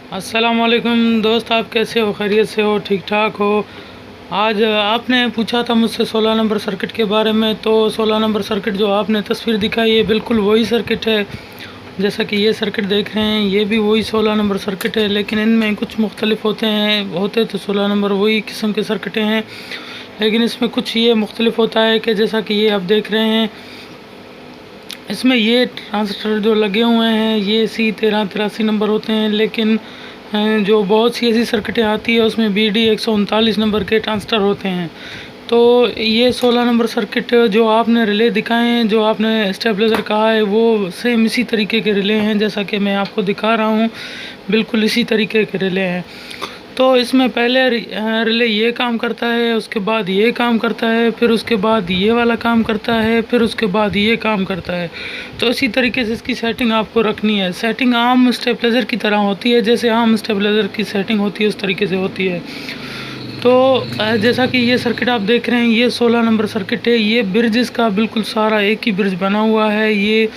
अस्सलाम वालेकुम दोस्त, आप कैसे हो? खैरियत से हो? ठीक ठाक हो? आज आपने पूछा था मुझसे 16 नंबर सर्किट के बारे में। तो 16 नंबर सर्किट जो आपने तस्वीर दिखाई है बिल्कुल वही सर्किट है। जैसा कि ये सर्किट देख रहे हैं, ये भी वही 16 नंबर सर्किट है, लेकिन इनमें कुछ मुख्तलिफ होते तो 16 नंबर वही किस्म के सर्किटें हैं, लेकिन इसमें कुछ ये मुख्तलिफ होता है कि जैसा कि ये आप देख रहे हैं, इसमें ये ट्रांजिस्टर जो लगे हुए हैं ये C1383 नंबर होते हैं। लेकिन जो बहुत सी ऐसी सर्किटें आती है उसमें BD 139 नंबर के ट्रांजिस्टर होते हैं। तो ये 16 नंबर सर्किट जो आपने रिले दिखाए हैं, जो आपने स्टेबलाइज़र कहा है, वो सेम इसी तरीके के रिले हैं जैसा कि मैं आपको दिखा रहा हूँ। बिल्कुल इसी तरीके के रिले हैं। तो इसमें पहले रिले ये काम करता है, उसके बाद ये काम करता है, फिर उसके बाद ये वाला काम करता है, फिर उसके बाद ये काम करता है। तो इसी तरीके से इसकी सेटिंग आपको रखनी है। सेटिंग आम स्टेबलाइज़र की तरह होती है, जैसे आम स्टेबलाइज़र की सेटिंग होती है उस तरीके से होती है। तो जैसा कि ये सर्किट आप देख रहे हैं, ये 16 नंबर सर्किट है। ये ब्रिज इसका बिल्कुल सारा एक ही ब्रिज बना हुआ है। ये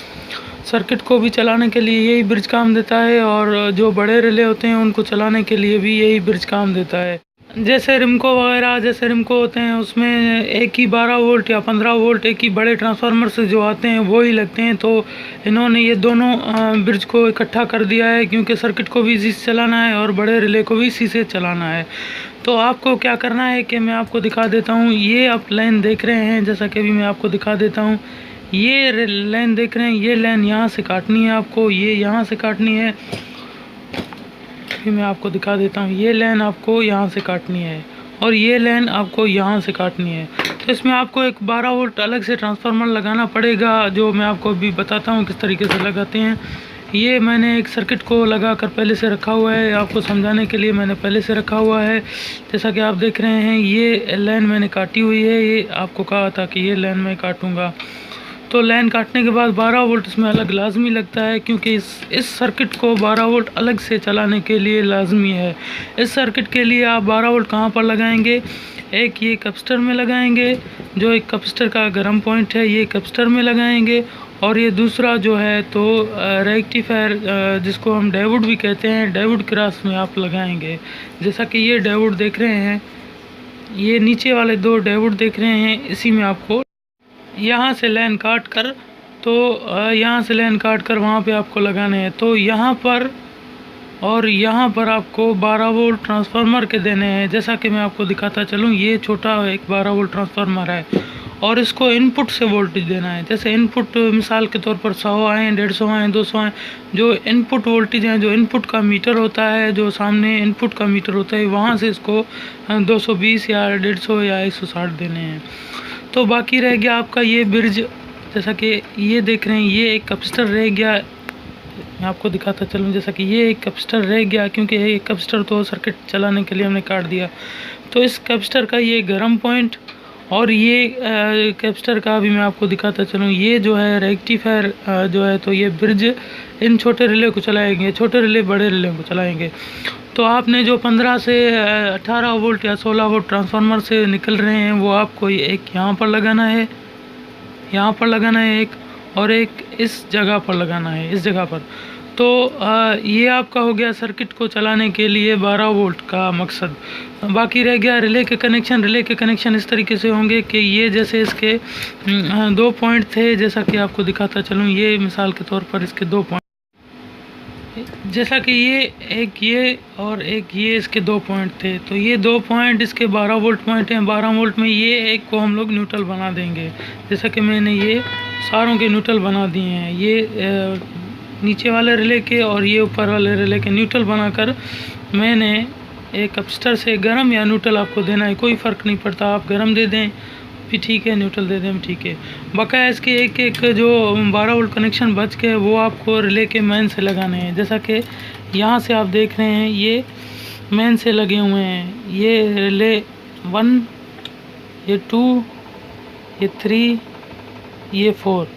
सर्किट को भी चलाने के लिए यही ब्रिज काम देता है, और जो बड़े रिले होते हैं उनको चलाने के लिए भी यही ब्रिज काम देता है। जैसे रिमको वगैरह, जैसे रिमको होते हैं उसमें एक ही 12 वोल्ट या 15 वोल्ट एक ही बड़े ट्रांसफार्मर से जो आते हैं वो ही लगते हैं। तो इन्होंने ये दोनों ब्रिज को इकट्ठा कर दिया है, क्योंकि सर्किट को भी इसी से चलाना है और बड़े रिले को भी इसी से चलाना है। तो आपको क्या करना है कि मैं आपको दिखा देता हूँ। ये आप लाइन देख रहे हैं, जैसा कि अभी मैं आपको दिखा देता हूँ। ये लाइन देख रहे हैं, ये लाइन यहाँ से काटनी है आपको, ये यहाँ से काटनी है। फिर मैं आपको दिखा देता हूँ, ये लाइन आपको यहाँ से काटनी है और ये लाइन आपको यहाँ से काटनी है। तो इसमें आपको एक 12 वोल्ट अलग से ट्रांसफार्मर लगाना पड़ेगा, जो मैं आपको अभी बताता हूँ किस तरीके से लगाते हैं। ये मैंने एक सर्किट को लगा कर पहले से रखा हुआ है, आपको समझाने के लिए मैंने पहले से रखा हुआ है। जैसा कि आप देख रहे हैं, ये लाइन मैंने काटी हुई है। ये आपको कहा था कि ये लाइन मैं काटूँगा। तो लाइन काटने के बाद 12 वोल्ट इसमें अलग लाजमी लगता है, क्योंकि इस सर्किट को 12 वोल्ट अलग से चलाने के लिए लाजमी है। इस सर्किट के लिए आप 12 वोल्ट कहाँ पर लगाएंगे? एक ये कैपेसिटर में लगाएंगे, जो एक कैपेसिटर का गर्म पॉइंट है, ये कैपेसिटर में लगाएंगे। और ये दूसरा जो है तो रेक्टिफायर, जिसको हम डायोड भी कहते हैं, डायोड क्रॉस में आप लगाएंगे। जैसा कि ये डायोड देख रहे हैं, ये नीचे वाले 2 डायोड देख रहे हैं, इसी में आपको यहाँ से लाइन काट कर, तो यहाँ से लाइन काट कर वहाँ पे आपको लगाने हैं। तो यहाँ पर और यहाँ पर आपको 12 वोल्ट ट्रांसफार्मर के देने हैं। जैसा कि मैं आपको दिखाता चलूँ, ये छोटा एक 12 वोल्ट ट्रांसफार्मर है और इसको इनपुट से वोल्टेज देना है। जैसे इनपुट मिसाल के तौर पर 100 आए, 150 आए, 200 आए, जो इनपुट वोल्टेज हैं, जो इनपुट का मीटर होता है, जो सामने इनपुट का मीटर होता है, वहाँ से इसको 220 या 150 या 160 देने हैं। तो बाकी रह गया आपका ये ब्रिज। जैसा कि ये देख रहे हैं, ये एक कैपेसिटर रह गया। मैं आपको दिखाता चलूँ, जैसा कि ये एक कैपेसिटर रह गया, क्योंकि ये कैपेसिटर तो सर्किट चलाने के लिए हमने काट दिया। तो इस कैपेसिटर का ये गर्म पॉइंट और ये कैपेसिटर का भी मैं आपको दिखाता चलूँ, ये जो है रेक्टिफायर जो है, तो ये ब्रिज इन छोटे रिले को चलाएंगे, छोटे रिले बड़े रिले को चलाएंगे। तो आपने जो 15 से 18 वोल्ट या 16 वोल्ट ट्रांसफार्मर से निकल रहे हैं, वो आपको एक यहाँ पर लगाना है, यहाँ पर लगाना है एक, और एक इस जगह पर लगाना है, इस जगह पर। तो ये आपका हो गया सर्किट को चलाने के लिए 12 वोल्ट का मकसद। बाकी रह गया रिले के कनेक्शन। रिले के कनेक्शन इस तरीके से होंगे कि ये जैसे इसके 2 पॉइंट थे, जैसा कि आपको दिखाता चलूँ, ये मिसाल के तौर पर इसके 2 पॉइंट, जैसा कि ये और एक ये इसके 2 पॉइंट थे। तो ये 2 पॉइंट इसके 12 वोल्ट पॉइंट हैं। 12 वोल्ट में ये एक को हम लोग न्यूट्रल बना देंगे। जैसा कि मैंने ये सारों के न्यूट्रल बना दिए हैं, ये नीचे वाले रिले के और ये ऊपर वाले रिले के न्यूट्रल बनाकर मैंने एक कैपेसिटर से गर्म या न्यूट्रल आपको देना है। कोई फ़र्क नहीं पड़ता, आप गर्म दे दें भी ठीक है, न्यूट्रल दे दें ठीक है। बकाया इसके एक जो 12 वोल्ट कनेक्शन बच के वो आपको रिले के मेन से लगाने हैं। जैसा कि यहाँ से आप देख रहे हैं, ये मेन से लगे हुए हैं। ये रिले 1, ये 2, ये 3, ये 4,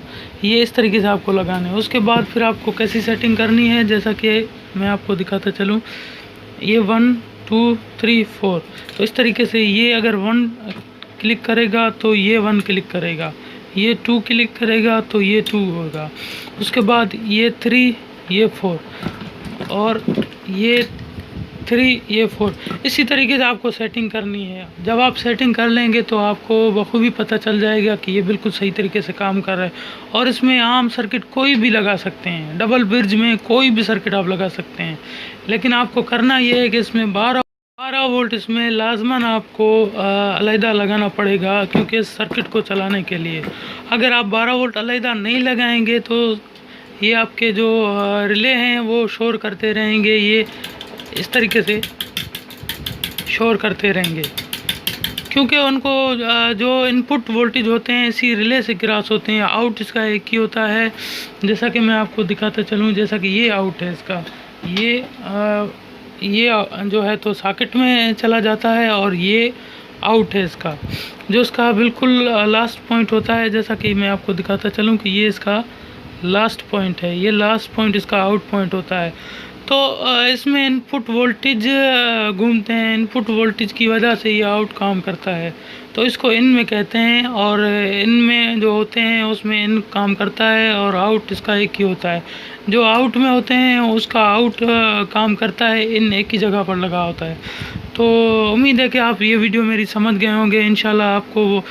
ये इस तरीके से आपको लगाने हैं। उसके बाद फिर आपको कैसी सेटिंग करनी है, जैसा कि मैं आपको दिखाता चलूँ, ये 1, 2, 3, 4, तो इस तरीके से ये अगर 1 क्लिक करेगा तो ये 1 क्लिक करेगा, ये 2 क्लिक करेगा तो ये 2 होगा, उसके बाद ये 3, ये 4 और ये 3, ये 4। इसी तरीके से आपको सेटिंग करनी है। जब आप सेटिंग कर लेंगे तो आपको बखूबी पता चल जाएगा कि ये बिल्कुल सही तरीके से काम कर रहा है। और इसमें आम सर्किट कोई भी लगा सकते हैं, डबल ब्रिज में कोई भी सर्किट आप लगा सकते हैं। लेकिन आपको करना ये है कि इसमें 12 वोल्ट इसमें लाजमन आपको अलहदा लगाना पड़ेगा, क्योंकि इस सर्किट को चलाने के लिए अगर आप 12 वोल्ट अलहदा नहीं लगाएंगे तो ये आपके जो रिले हैं वो शोर करते रहेंगे, ये इस तरीके से शोर करते रहेंगे, क्योंकि उनको जो इनपुट वोल्टेज होते हैं इसी रिले से क्रॉस होते हैं। आउट इसका एक ही होता है, जैसा कि मैं आपको दिखाता चलूँ। जैसा कि ये आउट है इसका, ये जो है तो सॉकेट में चला जाता है, और ये आउट है इसका, जो इसका बिल्कुल लास्ट पॉइंट होता है। जैसा कि मैं आपको दिखाता चलूँ कि ये इसका लास्ट पॉइंट है, ये लास्ट पॉइंट इसका आउट पॉइंट होता है। तो इसमें इनपुट वोल्टेज घूमते हैं, इनपुट वोल्टेज की वजह से ये आउट काम करता है। तो इसको इन में कहते हैं, और इन में जो होते हैं उसमें इन काम करता है, और आउट इसका एक ही होता है। जो आउट में होते हैं उसका आउट काम करता है, इन एक ही जगह पर लगा होता है। तो उम्मीद है कि आप ये वीडियो मेरी समझ गए होंगे, इंशाल्लाह आपको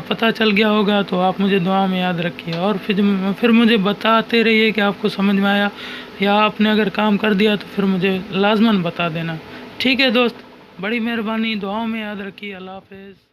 पता चल गया होगा। तो आप मुझे दुआ में याद रखिए, और फिर मुझे बताते रहिए कि आपको समझ में आया, या आपने अगर काम कर दिया तो फिर मुझे लाजमन बता देना। ठीक है दोस्त, बड़ी मेहरबानी, दुआओं में याद रखिए। अल्लाह हाफ़िज़।